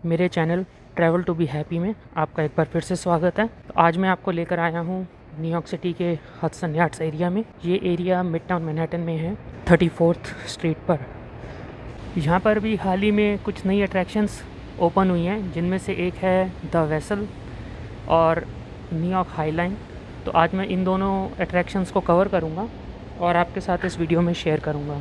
मेरे channel travel to be happy में आपका एक बार फिर से स्वागत है। तो आज मैं आपको लेकर आया हूँ न्यूयॉर्क सिटी के हडसन यार्ड्स एरिया में। ये एरिया मिडटाउन मैनहट्टन में है, 34th स्ट्रीट पर। यहाँ पर भी हाल ही में कुछ नई अट्रैक्शंस ओपन हुई हैं, जिनमें से एक है द वेसल और न्यूयॉर्क हाई लाइन। तो आज मैं इन दोनों अट्रैक्शंस को कवर करूँगा और आपके साथ इस वीडियो में शेयर करूँगा।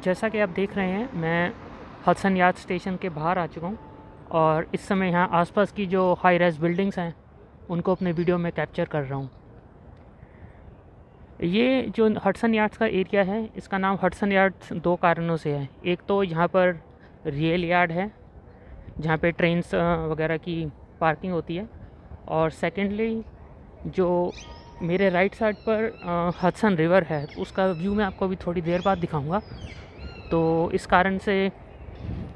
जैसा कि आप देख रहे हैं, मैं हडसन यार्ड स्टेशन के बाहर आ चुका हूँ और इस समय यहाँ आसपास की जो हाई राइज बिल्डिंग्स हैं उनको अपने वीडियो में कैप्चर कर रहा हूँ। ये जो हडसन यार्ड्स का एरिया है, इसका नाम हडसन यार्ड्स दो कारणों से है। एक तो यहाँ पर रेल यार्ड है जहाँ पे ट्रेन्स वगैरह की पार्किंग होती है, और सेकेंडली जो मेरे राइट साइड पर हडसन रिवर है, उसका व्यू मैं आपको अभी थोड़ी देर बाद दिखाऊंगा। तो इस कारण से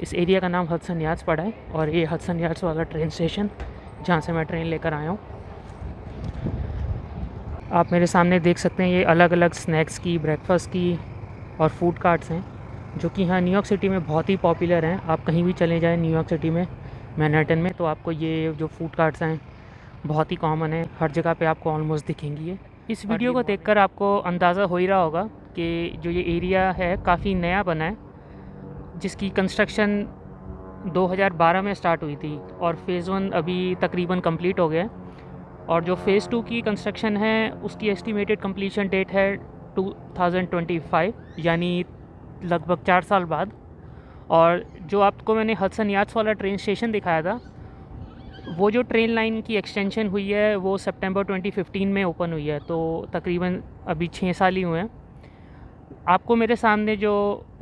इस एरिया का नाम हडसन यार्ड्स पड़ा है, और ये हडसन यार्ड्स वाला ट्रेन स्टेशन जहाँ से मैं ट्रेन लेकर आया हूँ। आप मेरे सामने देख सकते हैं, ये अलग अलग स्नैक्स की, ब्रेकफास्ट की और फूड कार्ट्स हैं, जो कि यहाँ न्यूयॉर्क सिटी में बहुत ही पॉपुलर हैं। आप कहीं भी चले जाएँ न्यूयॉर्क सिटी में, मैनहट्टन में, तो आपको ये जो फूड कार्ट्स हैं बहुत ही कॉमन है, हर जगह पे आपको ऑलमोस्ट दिखेंगी ये। इस वीडियो को देखकर आपको अंदाज़ा हो ही रहा होगा कि जो ये एरिया है काफ़ी नया बना है, जिसकी कंस्ट्रक्शन 2012 में स्टार्ट हुई थी और फ़ेज़ 1 अभी तकरीबन कंप्लीट हो गया है, और जो फ़ेज़ 2 की कंस्ट्रक्शन है उसकी एस्टिमेटेड कंप्लीशन डेट है 2025, यानी लगभग 4 साल बाद। और जो आपको मैंने हडसन यार्ड्स वाला ट्रेन स्टेशन दिखाया था, वो जो ट्रेन लाइन की एक्सटेंशन हुई है वो सितंबर 2015 में ओपन हुई है, तो तकरीबन अभी 6 साल ही हुए हैं। आपको मेरे सामने जो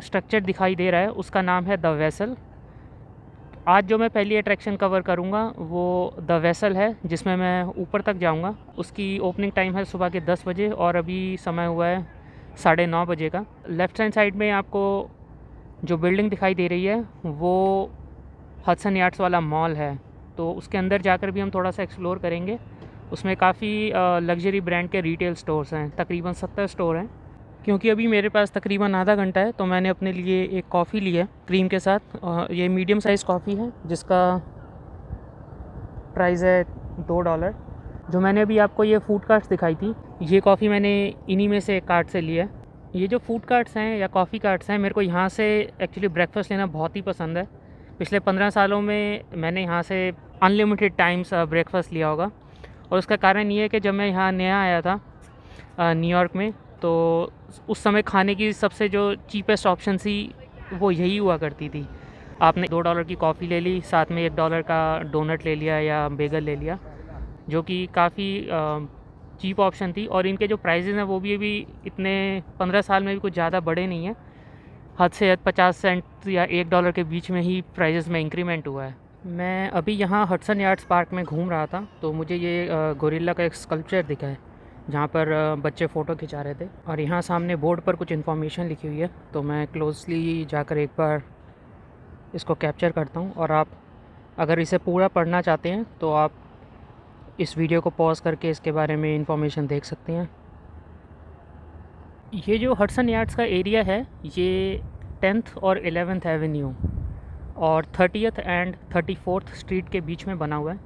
स्ट्रक्चर दिखाई दे रहा है उसका नाम है द वेसल। आज जो मैं पहली अट्रैक्शन कवर करूँगा वो द वेसल है, जिसमें मैं ऊपर तक जाऊँगा। उसकी ओपनिंग टाइम है सुबह के 10 बजे और अभी समय हुआ है 9:30 बजे का। लेफ़्ट हैंड साइड में आपको जो बिल्डिंग दिखाई दे रही है वो हडसन यार्ड्स वाला मॉल है, तो उसके अंदर जाकर भी हम थोड़ा सा एक्सप्लोर करेंगे। उसमें काफ़ी लग्जरी ब्रांड के रिटेल स्टोर्स हैं, तकरीबन 70 स्टोर हैं। क्योंकि अभी मेरे पास तकरीबन आधा घंटा है, तो मैंने अपने लिए एक कॉफ़ी ली है क्रीम के साथ। ये मीडियम साइज़ कॉफ़ी है जिसका प्राइस है $2। जो मैंने अभी आपको ये फूड कार्ट्स दिखाई थी, ये कॉफ़ी मैंने इन्हीं में से एक कार्ट से ली है। ये जो फूड कार्ट्स हैं या कॉफ़ी कार्ट्स हैं, मेरे को यहाँ से एक्चुअली ब्रेकफास्ट लेना बहुत ही पसंद है। पिछले 15 सालों में मैंने यहाँ से अनलिमिटेड टाइम्स ब्रेकफास्ट लिया होगा, और उसका कारण ये है कि जब मैं यहाँ नया आया था न्यूयॉर्क में, तो उस समय खाने की सबसे जो चीपेस्ट ऑप्शन थी वो यही हुआ करती थी। आपने $2 की कॉफ़ी ले ली, साथ में $1 का डोनट ले लिया या बेगल ले लिया, जो कि काफ़ी चीप ऑप्शन थी। और इनके जो प्राइजेज़ हैं वो भी अभी इतने 15 साल में भी कुछ ज़्यादा बड़े नहीं हैं। हद से हद 50 सेंट या $1 के बीच में ही प्राइजेज़ में इंक्रीमेंट हुआ है। मैं अभी यहाँ हडसन यार्ड्स पार्क में घूम रहा था, तो मुझे ये गोरिल्ला का एक स्कल्पचर दिखा है जहाँ पर बच्चे फ़ोटो खिंचा रहे थे, और यहाँ सामने बोर्ड पर कुछ इन्फॉर्मेशन लिखी हुई है। तो मैं क्लोजली जाकर एक बार इसको कैप्चर करता हूँ, और आप अगर इसे पूरा पढ़ना चाहते हैं तो आप इस वीडियो को पॉज करके इसके बारे में इन्फॉर्मेशन देख सकते हैं। ये जो हडसन यार्ड्स का एरिया है, ये 10th और 11th एवेन्यू और 30th एंड 34th स्ट्रीट के बीच में बना हुआ है,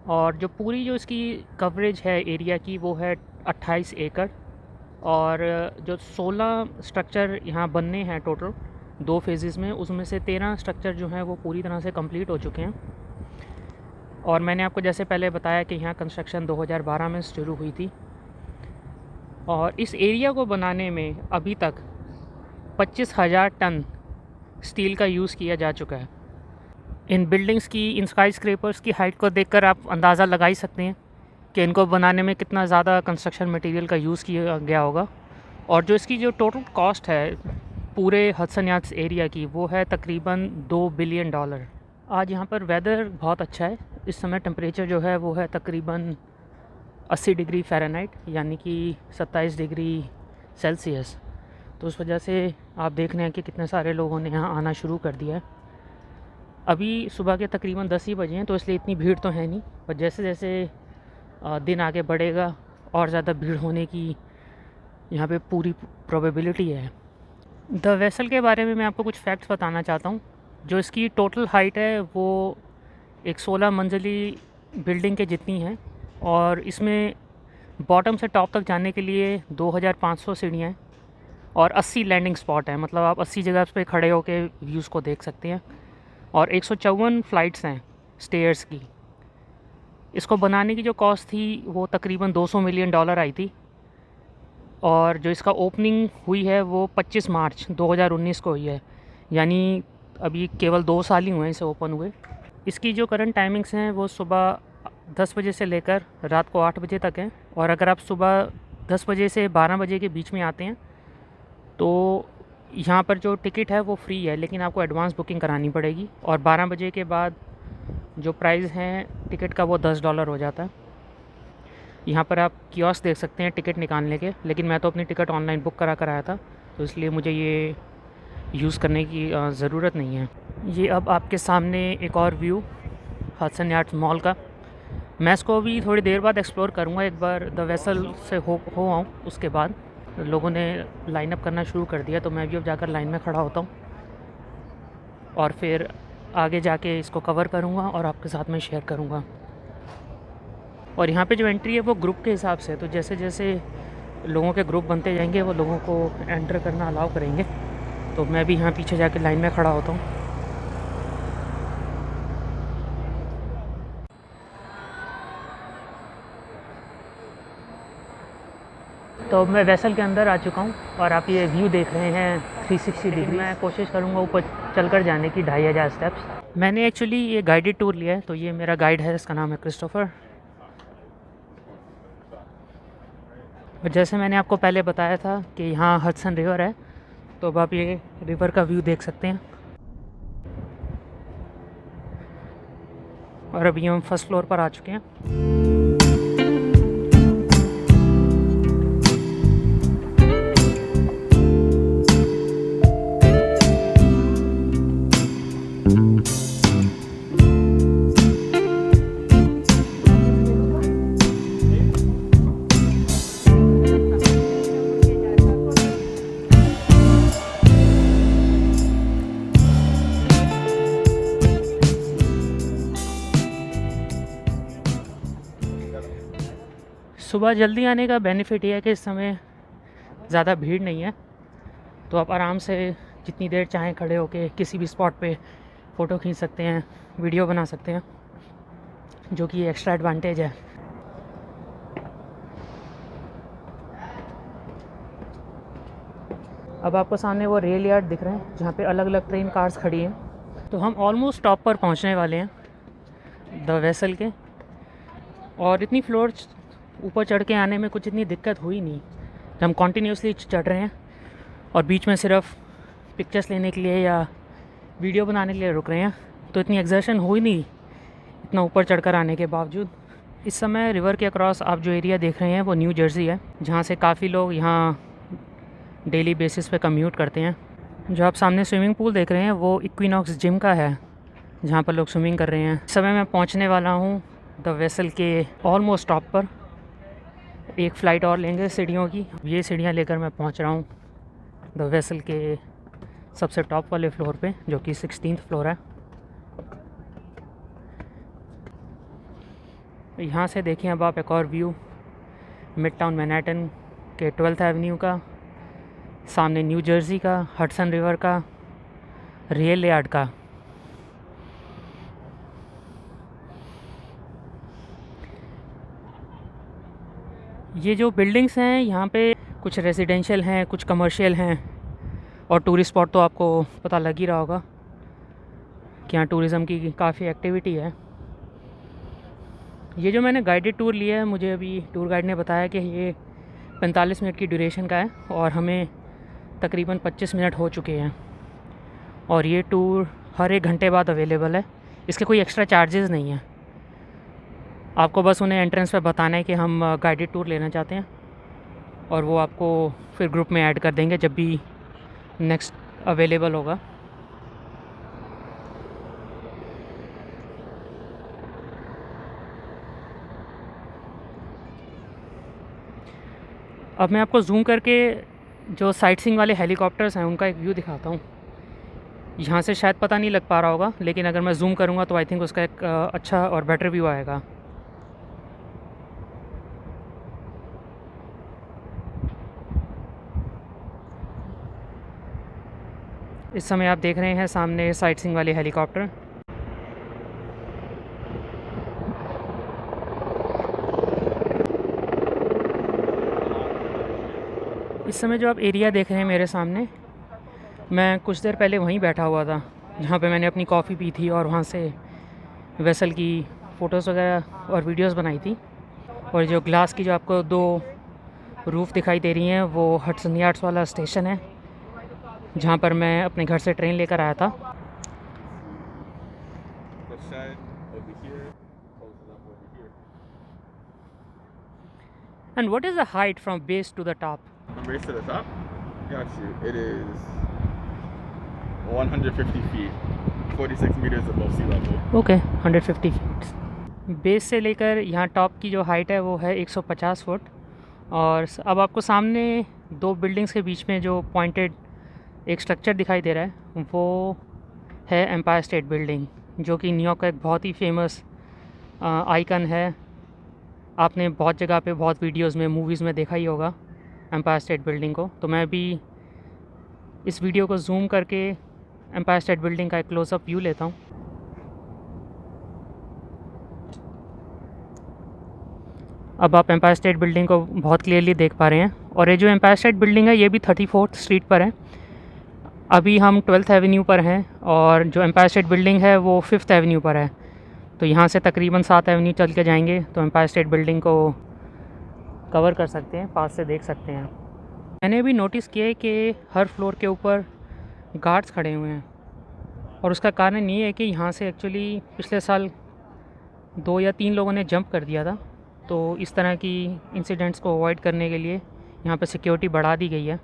और जो पूरी जो इसकी कवरेज है एरिया की वो है 28 एकड़। और जो 16 स्ट्रक्चर यहाँ बनने हैं टोटल 2 फेजेज़ में, उसमें से 13 स्ट्रक्चर जो हैं वो पूरी तरह से कंप्लीट हो चुके हैं। और मैंने आपको जैसे पहले बताया कि यहाँ कंस्ट्रक्शन 2012 में शुरू हुई थी, और इस एरिया को बनाने में अभी तक 25,000 टन स्टील का यूज़ किया जा चुका है। इन बिल्डिंग्स की, इन स्काई स्क्रेपर्स की हाइट को देखकर आप अंदाज़ा लगा ही सकते हैं कि इनको बनाने में कितना ज़्यादा कंस्ट्रक्शन मटेरियल का यूज़ किया गया होगा। और जो इसकी जो टोटल कॉस्ट है पूरे हडसन यार्ड्स एरिया की, वो है तकरीबन $2 बिलियन। आज यहाँ पर वेदर बहुत अच्छा है। इस समय टेम्परेचर जो है वो है तकरीबन 80 डिग्री फ़ारेनहाइट, यानी कि 27 डिग्री सेल्सियस। तो उस वजह से आप देख रहे हैं कि कितने सारे लोगों ने यहाँ आना शुरू कर दिया है। अभी सुबह के तकरीबन 10 ही बजे हैं, तो इसलिए इतनी भीड़ तो है नहीं, पर जैसे जैसे दिन आगे बढ़ेगा और ज़्यादा भीड़ होने की यहाँ पे पूरी प्रोबेबिलिटी है। द वेसल के बारे में मैं आपको कुछ फैक्ट्स बताना चाहता हूँ। जो इसकी टोटल हाइट है वो एक 16 मंजिली बिल्डिंग के जितनी है, और इसमें बॉटम से टॉप तक जाने के लिए 2500 सीढ़ियाँ हैं और 80 लैंडिंग स्पॉट हैं। मतलब आप 80 जगह पे खड़े होकर व्यूज़ को देख सकते हैं, और 154 फ़्लाइट्स हैं स्टेयर्स की। इसको बनाने की जो कॉस्ट थी वो तकरीबन $200 मिलियन आई थी, और जो इसका ओपनिंग हुई है वो 25 मार्च 2019 को हुई है, यानी अभी केवल 2 साल ही हुए हैं इसे ओपन हुए। इसकी जो करंट टाइमिंग्स हैं वो सुबह 10 बजे से लेकर रात को 8 बजे तक हैं, और अगर आप सुबह 10 बजे से 12 बजे के बीच में आते हैं तो यहाँ पर जो टिकट है वो फ्री है, लेकिन आपको एडवांस बुकिंग करानी पड़ेगी। और 12 बजे के बाद जो प्राइस है टिकट का वो $10 हो जाता है। यहाँ पर आप कियोस्क देख सकते हैं टिकट निकालने के, लेकिन मैं तो अपनी टिकट ऑनलाइन बुक करा कर आया था, तो इसलिए मुझे ये यूज़ करने की ज़रूरत नहीं है। ये अब आपके सामने एक और व्यू हडसन यार्ड्स मॉल का। मैं इसको भी थोड़ी देर बाद एक्सप्लोर करूँगा, एक बार द वेसल से हो आऊँ उसके बाद। लोगों ने लाइन अप करना शुरू कर दिया, तो मैं भी अब जाकर लाइन में खड़ा होता हूँ और फिर आगे जाके इसको कवर करूँगा और आपके साथ में शेयर करूँगा। और यहाँ पे जो एंट्री है वो ग्रुप के हिसाब से है, तो जैसे जैसे लोगों के ग्रुप बनते जाएंगे वो लोगों को एंटर करना अलाउ करेंगे। तो मैं भी यहाँ पीछे जाके लाइन में खड़ा होता हूँ। तो मैं वेसल के अंदर आ चुका हूँ और आप ये व्यू देख रहे हैं 360 डिग्री। मैं कोशिश करूँगा ऊपर चलकर जाने की 2500 स्टेप्स। मैंने एक्चुअली ये गाइडेड टूर लिया है, तो ये मेरा गाइड है, इसका नाम है क्रिस्टोफर। और जैसे मैंने आपको पहले बताया था कि यहाँ हडसन रिवर है, तो अब आप ये रिवर का व्यू देख सकते हैं। और अभी हम फर्स्ट फ्लोर पर आ चुके हैं। सुबह जल्दी आने का बेनिफिट ये है कि इस समय ज़्यादा भीड़ नहीं है, तो आप आराम से जितनी देर चाहें खड़े होके किसी भी स्पॉट पे फ़ोटो खींच सकते हैं, वीडियो बना सकते हैं, जो कि एक्स्ट्रा एडवांटेज है। अब आपको सामने वो रेल यार्ड दिख रहे हैं जहाँ पे अलग अलग ट्रेन कार्स खड़ी हैं। तो हम ऑलमोस्ट टॉप पर पहुँचने वाले हैं द वेसल के, और इतनी फ्लोर ऊपर चढ़ के आने में कुछ इतनी दिक्कत हुई नहीं। हम कॉन्टीन्यूसली चढ़ रहे हैं और बीच में सिर्फ पिक्चर्स लेने के लिए या वीडियो बनाने के लिए रुक रहे हैं, तो इतनी एक्सर्शन हुई नहीं इतना ऊपर चढ़कर आने के बावजूद। इस समय रिवर के अक्रॉस आप जो एरिया देख रहे हैं वो न्यू जर्सी है, जहाँ से काफ़ी लोग यहाँ डेली बेसिस पे कम्यूट करते हैं। जो आप सामने स्विमिंग पूल देख रहे हैं वो इक्विनॉक्स जिम का है, जहाँ पर लोग स्विमिंग कर रहे हैं। इस समय मैं पहुँचने वाला हूँ द वेसल के ऑलमोस्ट टॉप पर। एक फ़्लाइट और लेंगे सीढ़ियों की। ये सीढ़ियाँ लेकर मैं पहुँच रहा हूँ द वेसल के सबसे टॉप वाले फ्लोर पे, जो कि 16th फ्लोर है। यहाँ से देखिए अब आप एक और व्यू मिड टाउन मैनहट्टन के 12th एवेन्यू का, सामने न्यू जर्सी का, हडसन रिवर का, रेल यार्ड का। ये जो बिल्डिंग्स हैं यहाँ पे कुछ रेजिडेंशियल हैं, कुछ कमर्शियल हैं, और टूरिस्ट स्पॉट तो आपको पता लग ही रहा होगा कि यहाँ टूरिज़म की काफ़ी एक्टिविटी है। ये जो मैंने गाइडेड टूर लिया है, मुझे अभी टूर गाइड ने बताया कि ये 45 मिनट की ड्यूरेशन का है और हमें तकरीबन 25 मिनट हो चुके हैं। और ये टूर हर 1 घंटे बाद अवेलेबल है, इसके कोई एक्स्ट्रा चार्जेस नहीं हैं। आपको बस उन्हें एंट्रेंस पे बताना है कि हम गाइडेड टूर लेना चाहते हैं और वो आपको फिर ग्रुप में ऐड कर देंगे जब भी नेक्स्ट अवेलेबल होगा। अब मैं आपको जूम करके जो साइट सीइंग वाले हेलीकॉप्टर्स हैं उनका एक व्यू दिखाता हूँ। यहाँ से शायद पता नहीं लग पा रहा होगा, लेकिन अगर मैं जूम करूँगा तो आई थिंक उसका एक अच्छा और बेटर व्यू आएगा। इस समय आप देख रहे हैं सामने साइट सीइंग वाले हेलीकॉप्टर। इस समय जो आप एरिया देख रहे हैं मेरे सामने, मैं कुछ देर पहले वहीं बैठा हुआ था जहाँ पे मैंने अपनी कॉफ़ी पी थी और वहाँ से वेसल की फ़ोटोज़ वगैरह और वीडियोस बनाई थी। और जो ग्लास की जो आपको 2 रूफ़ दिखाई दे रही हैं वो हडसन यार्ड्स वाला स्टेशन है जहाँ पर मैं अपने घर से ट्रेन लेकर आया था। And what is the height from base to the top? From base to the top? Got you. It is 150 feet, 46 meters above sea level. Okay 150 feet. Base से लेकर यहाँ टॉप की जो हाइट है वो है 150 फुट। और अब आपको सामने 2 बिल्डिंग्स के बीच में जो पॉइंटेड एक स्ट्रक्चर दिखाई दे रहा है वो है एम्पायर स्टेट बिल्डिंग, जो कि न्यूयॉर्क का एक बहुत ही फेमस आइकन है। आपने बहुत जगह पे बहुत वीडियोस में, मूवीज़ में देखा ही होगा एम्पायर स्टेट बिल्डिंग को। तो मैं अभी इस वीडियो को जूम करके एम्पायर स्टेट बिल्डिंग का एक क्लोज़अप व्यू लेता हूँ। अब आप एम्पायर स्टेट बिल्डिंग को बहुत क्लियरली देख पा रहे हैं। और ये जो एम्पायर स्टेट बिल्डिंग है ये भी 34th स्ट्रीट पर है। अभी हम 12th एवेन्यू पर हैं और जो एम्पायर स्टेट बिल्डिंग है वो 5th एवेन्यू पर है। तो यहाँ से तकरीबन 7 एवेन्यू चल के जाएंगे तो एम्पायर स्टेट बिल्डिंग को कवर कर सकते हैं, पास से देख सकते हैं। मैंने भी नोटिस किया है कि हर फ्लोर के ऊपर गार्ड्स खड़े हुए हैं और उसका कारण ये है कि यहाँ से एक्चुअली पिछले साल 2 या 3 लोगों ने जंप कर दिया था। तो इस तरह की इंसिडेंट्स को अवॉइड करने के लिए यहाँ पे सिक्योरिटी बढ़ा दी गई है।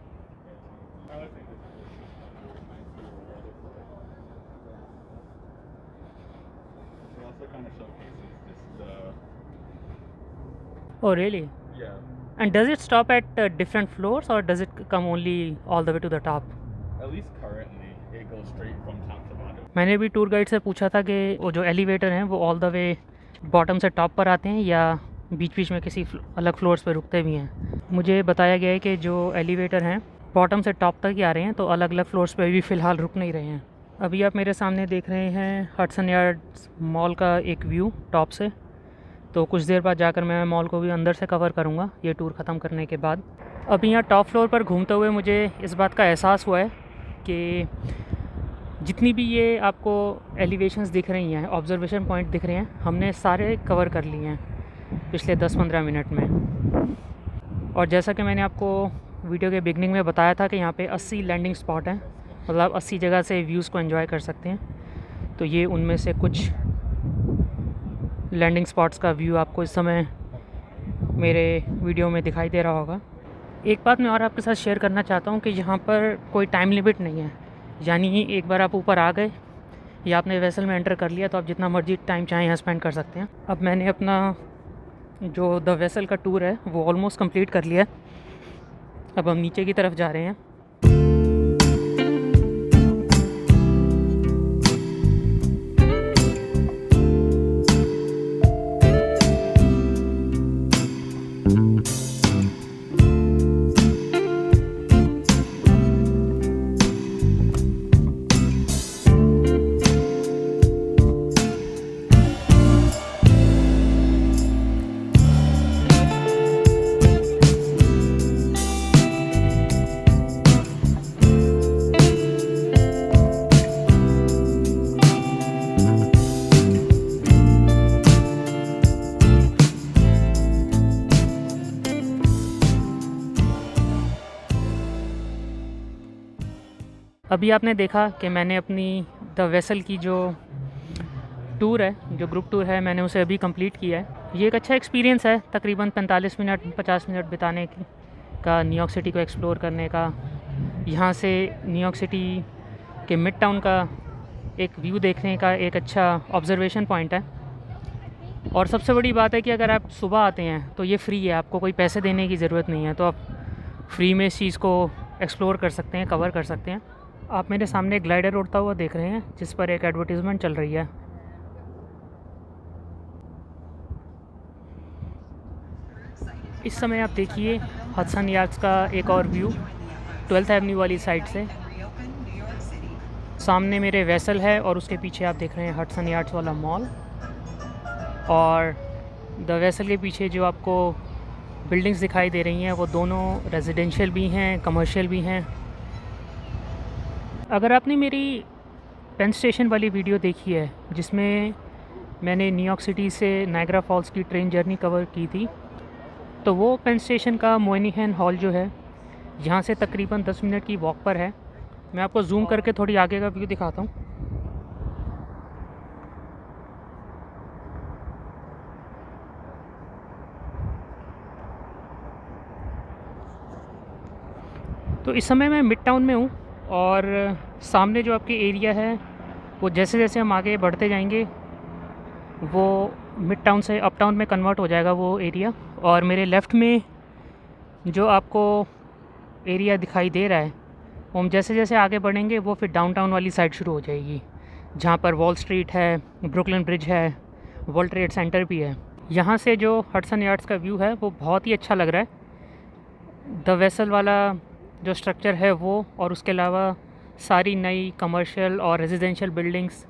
Oh really? Yeah. And does it stop at different floors or does it come only all the way to the top? At least currently, it goes straight from top to bottom. मैंने भी tour guide से पूछा था कि वो जो elevator हैं वो ऑल द वे बॉटम से टॉप पर आते हैं या बीच बीच में किसी अलग फ्लोर्स पर रुकते भी हैं। मुझे बताया गया है कि जो एलिवेटर हैं बॉटम से टॉप तक ही आ रहे हैं, तो अलग अलग फ्लोर्स पर भी फ़िलहाल रुक नहीं रहे हैं। अभी आप मेरे सामने देख रहे हैं हडसन यार्ड्स मॉल का एक व्यू टॉप से। तो कुछ देर बाद जाकर मैं मॉल को भी अंदर से कवर करूँगा ये टूर ख़त्म करने के बाद। अभी यहाँ टॉप फ्लोर पर घूमते हुए मुझे इस बात का एहसास हुआ है कि जितनी भी ये आपको एलिवेशंस दिख रही हैं, ऑब्जर्वेशन पॉइंट दिख रहे हैं, हमने सारे कवर कर लिए हैं पिछले 10-15 मिनट में। और जैसा कि मैंने आपको वीडियो के बिगनिंग में बताया था कि यहाँ पे 80 लैंडिंग स्पॉट हैं, मतलब 80 जगह से व्यूज़ को एंजॉय कर सकते हैं। तो ये उनमें से कुछ लैंडिंग स्पॉट्स का व्यू आपको इस समय मेरे वीडियो में दिखाई दे रहा होगा। एक बात मैं और आपके साथ शेयर करना चाहता हूँ कि यहाँ पर कोई टाइम लिमिट नहीं है, यानी एक बार आप ऊपर आ गए या आपने वेसल में एंटर कर लिया तो आप जितना मर्जी टाइम चाहें यहाँ स्पेंड कर सकते हैं। अब मैंने अपना जो द वेसल का टूर है वो ऑलमोस्ट कंप्लीट कर लिया है। अब हम नीचे की तरफ जा रहे हैं। अभी आपने देखा कि मैंने अपनी द वेसल की जो टूर है, जो ग्रुप टूर है, मैंने उसे अभी कंप्लीट किया है। ये एक अच्छा एक्सपीरियंस है, तकरीबन 45 मिनट 50 मिनट बिताने का न्यूयॉर्क सिटी को एक्सप्लोर करने का। यहाँ से न्यूयॉर्क सिटी के मिड टाउन का एक व्यू देखने का एक अच्छा ऑब्जर्वेशन पॉइंट है। और सबसे बड़ी बात है कि अगर आप सुबह आते हैं तो ये फ्री है, आपको कोई पैसे देने की ज़रूरत नहीं है, तो आप फ्री में इस चीज़ को एक्सप्लोर कर सकते हैं, कवर कर सकते हैं। आप मेरे सामने एक ग्लाइडर उड़ता हुआ देख रहे हैं जिस पर एक एडवर्टीज़मेंट चल रही है। इस समय आप देखिए हडसन यार्ड्स का एक और व्यू 12th एवेन्यू वाली साइड से। सामने मेरे वेसल है और उसके पीछे आप देख रहे हैं हडसन यार्ड्स वाला मॉल। और द वेसल के पीछे जो आपको बिल्डिंग्स दिखाई दे रही हैं वो दोनों रेजिडेंशियल भी हैं, कमर्शियल भी हैं। अगर आपने मेरी पेन स्टेशन वाली वीडियो देखी है जिसमें मैंने न्यूयॉर्क सिटी से नायग्रा फॉल्स की ट्रेन जर्नी कवर की थी, तो वो पेन स्टेशन का मोयनीहैन हॉल जो है यहाँ से तकरीबन 10 मिनट की वॉक पर है। मैं आपको जूम करके थोड़ी आगे का व्यू दिखाता हूँ। तो इस समय मैं मिड टाउन में हूँ और सामने जो आपकी एरिया है वो जैसे जैसे हम आगे बढ़ते जाएंगे वो मिड टाउन से अप टाउन में कन्वर्ट हो जाएगा वो एरिया। और मेरे लेफ़्ट में जो आपको एरिया दिखाई दे रहा है वो हम जैसे जैसे आगे बढ़ेंगे वो फिर डाउनटाउन वाली साइड शुरू हो जाएगी, जहाँ पर वॉल स्ट्रीट है, ब्रुकलिन ब्रिज है, वर्ल्ड ट्रेड सेंटर भी है। यहाँ से जो हडसन यार्ड्स का व्यू है वो बहुत ही अच्छा लग रहा है। द वेसल वाला जो स्ट्रक्चर है वो, और उसके अलावा सारी नई कमर्शियल और रेजिडेंशियल बिल्डिंग्स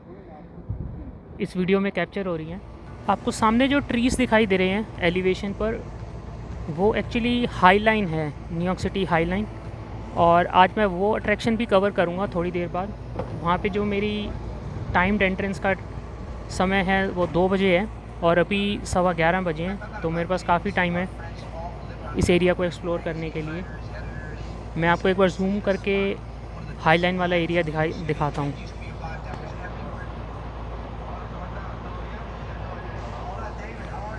इस वीडियो में कैप्चर हो रही हैं। आपको सामने जो ट्रीज़ दिखाई दे रहे हैं एलिवेशन पर, वो एक्चुअली हाई लाइन है, न्यूयॉर्क सिटी हाई लाइन। और आज मैं वो अट्रैक्शन भी कवर करूँगा थोड़ी देर बाद। वहाँ पे जो मेरी टाइम्ड एंट्रेंस का समय है वो 2 बजे है और अभी 11:15 बजे हैं, तो मेरे पास काफ़ी टाइम है इस एरिया को एक्सप्लोर करने के लिए। मैं आपको एक बार जूम करके हाई लाइन वाला एरिया दिखाता हूँ।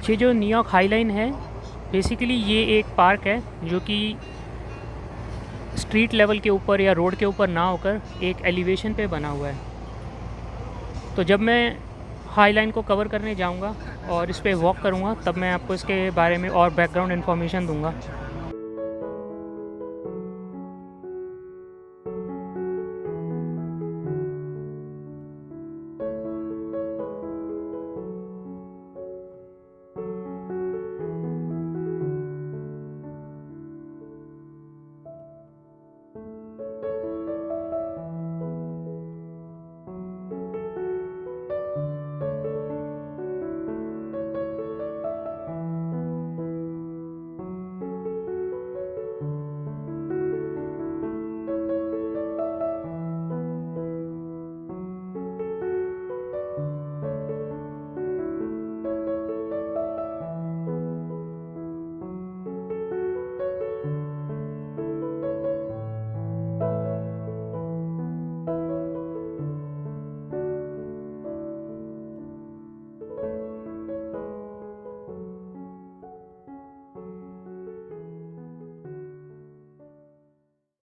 ये जो न्यूयॉर्क हाई लाइन है बेसिकली ये एक पार्क है जो कि स्ट्रीट लेवल के ऊपर या रोड के ऊपर ना होकर एक एलिवेशन पे बना हुआ है। तो जब मैं हाई लाइन को कवर करने जाऊंगा और इस पे वॉक करूंगा तब मैं आपको इसके बारे में और बैकग्राउंड इन्फॉर्मेशन दूंगा।